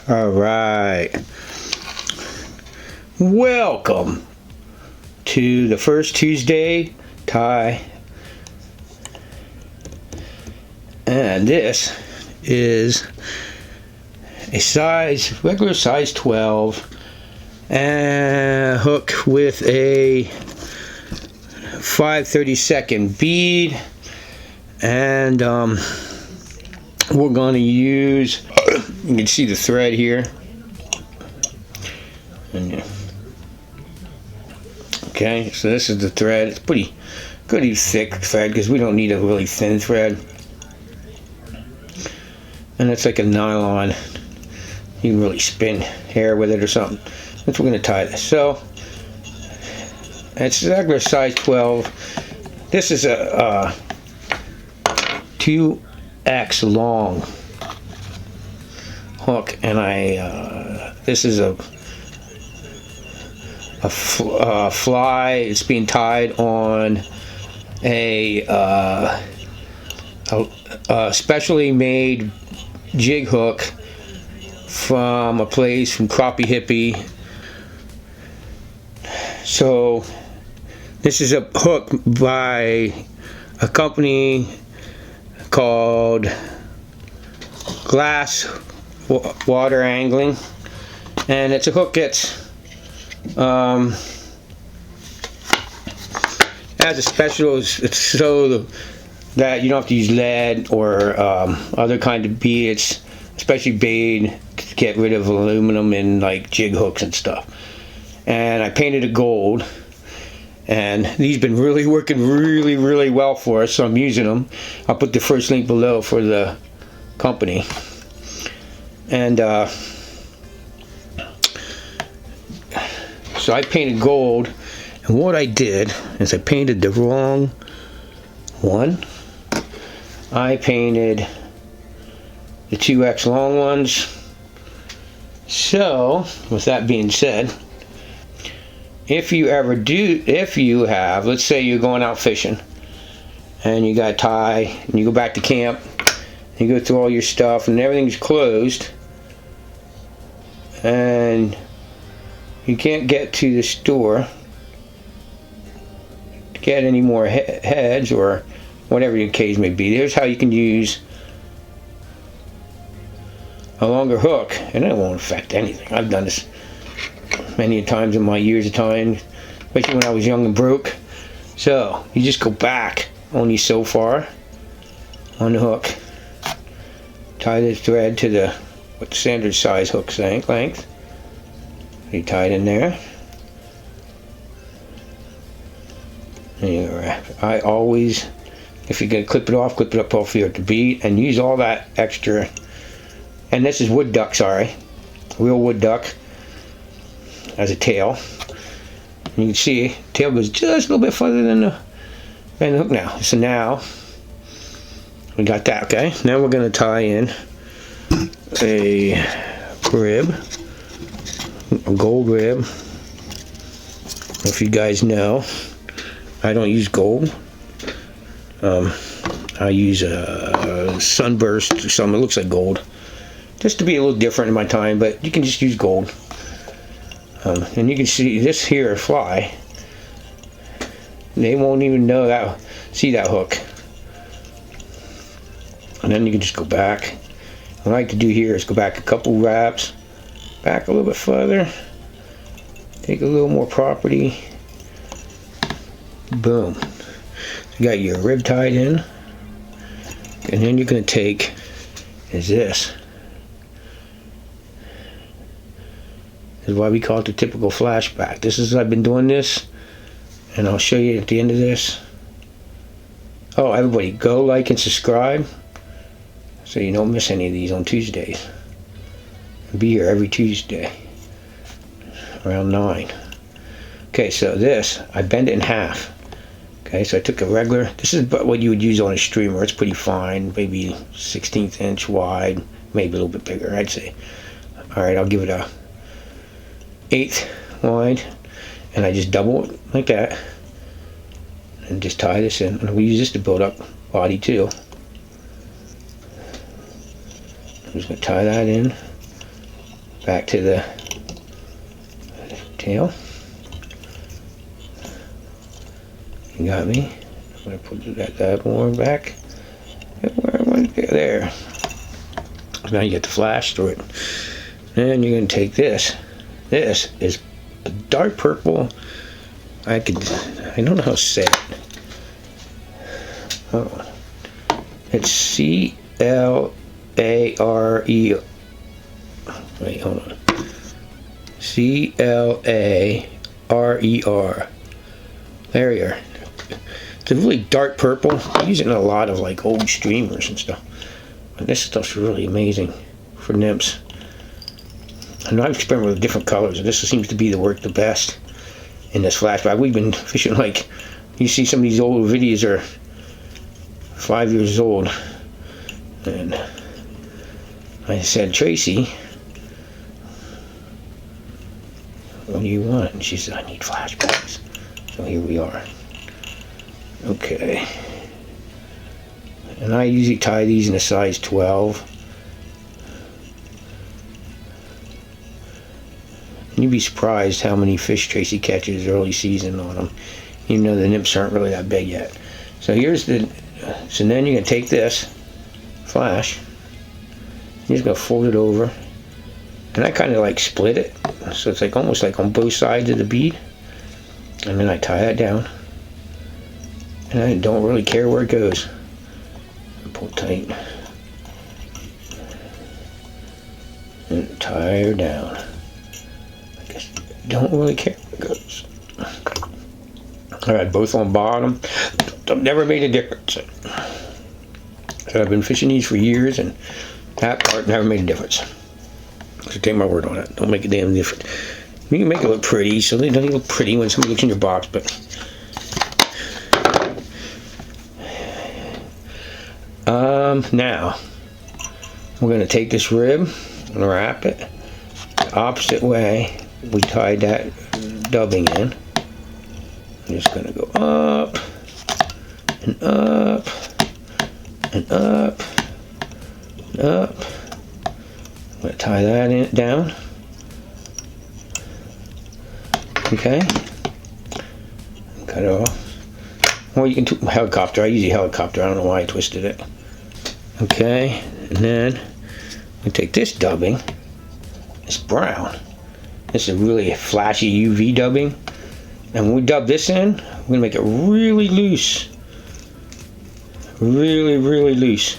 All right. Welcome to the first Tuesday tie. And this is a regular size 12 and hook with a 5/32 bead, and we're going to use, you can see the thread here, and okay, so this is the thread. It's pretty thick thread because we don't need a really thin thread, and it's like a nylon. You can really spin hair with it or something. That's what we're going to tie this. So it's regular size 12. This is a 2x long hook, and this is a fly. It's being tied on a specially made jig hook from a place from Crappie Hippie. So this is a hook by a company called Glass Water Angling, and it's a hook that's has a special, so that you don't have to use lead or other kind of bead. It's especially made to get rid of aluminum in like jig hooks and stuff. And I painted it gold, and these been really working really well for us, so I'm using them. I'll put the first link below for the company. And so I painted gold, and what I did is I painted the wrong one. I painted the 2x long ones. So with that being said, if you have, let's say you're going out fishing and you got a tie and you go back to camp, you go through all your stuff and everything's closed and you can't get to the store to get any more heads or whatever your case may be, here's how you can use a longer hook, and it won't affect anything. I've done this many times in my years of tying, especially when I was young and broke. So you just go back only so far on the hook, tie the thread to the what standard size hook length. You tie it in there. And you wrap. I always, if you're gonna clip it up off here at the bead, and use all that extra. And this is wood duck, sorry, real wood duck as a tail. And you can see the tail goes just a little bit further than the hook now. So now we got that. Okay, now we're going to tie in a rib, a gold rib. If you guys know, I don't use gold. I use a sunburst or something. It looks like gold, just to be a little different in my time, but you can just use gold. And you can see this here fly, they won't even know that, see that hook. And then you can just go back. What I like to do here is go back a couple wraps, back a little bit further, take a little more property, boom. You got your rib tied in, and then you're going to take this is why we call it the typical flashback. This is, I've been doing this, and I'll show you at the end of this. Oh, everybody, go like and subscribe so you don't miss any of these on Tuesdays. Be here every Tuesday around 9. Okay, so this, I bend it in half. Okay, so I took a regular, this is what you would use on a streamer. It's pretty fine, maybe 1/16 inch wide, maybe a little bit bigger, I'd say. Alright, I'll give it a 1/8 wide, and I just double it like that and just tie this in, and we use this to build up body too. I'm just going to tie that in back to the tail. You got me. I'm going to put that more back. Where I want to go there. Now you get the flash through it. And you're going to take this. This is a dark purple. I don't know how to say it. Oh. It's CLARE. Wait, hold on. CLARER. There you are. It's a really dark purple. I use it in a lot of like old streamers and stuff. And this stuff's really amazing for nymphs. And I've experimented with different colors, and this seems to be the best in this flashback. We've been fishing, like, you see some of these old videos are 5 years old. And I said, Tracy, what do you want? And she said, I need flashbacks. So here we are. Okay. And I usually tie these in a size 12. And you'd be surprised how many fish Tracy catches early season on them, even though the nymphs aren't really that big yet. So here's the, so then you're going to take this flash, you're just going to fold it over, and I kind of like split it, so it's like almost like on both sides of the bead, and then I tie that down, and I don't really care where it goes. Pull tight, and tie her down. I guess don't really care where it goes. I got both on bottom. I've never made a difference. So I've been fishing these for years, and that part never made a difference. So take my word on it. Don't make a damn difference. You can make it look pretty, so they don't even look pretty when somebody looks in your box, but now we're going to take this rib and wrap it the opposite way we tied that dubbing in. I'm just going to go up and up and up and up. I'm going to tie that in, down. Okay. Cut it off. Or you can do helicopter. I use a helicopter. I don't know why I twisted it. Okay. And then we take this dubbing. It's brown. This is really flashy UV dubbing. And when we dub this in, we're going to make it really loose. Really, really loose.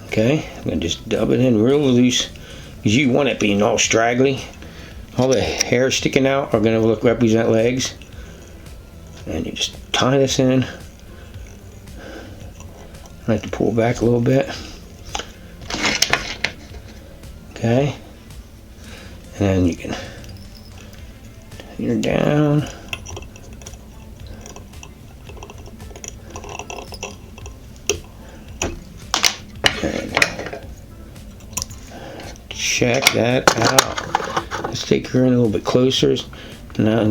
Okay? I'm going to just dub it in real loose. Because you want it being all straggly. All the hair sticking out are going to represent legs. And you just tie this in. I have to pull back a little bit. Okay? And then you can you're down. And check that out. Let's take her in a little bit closer. Now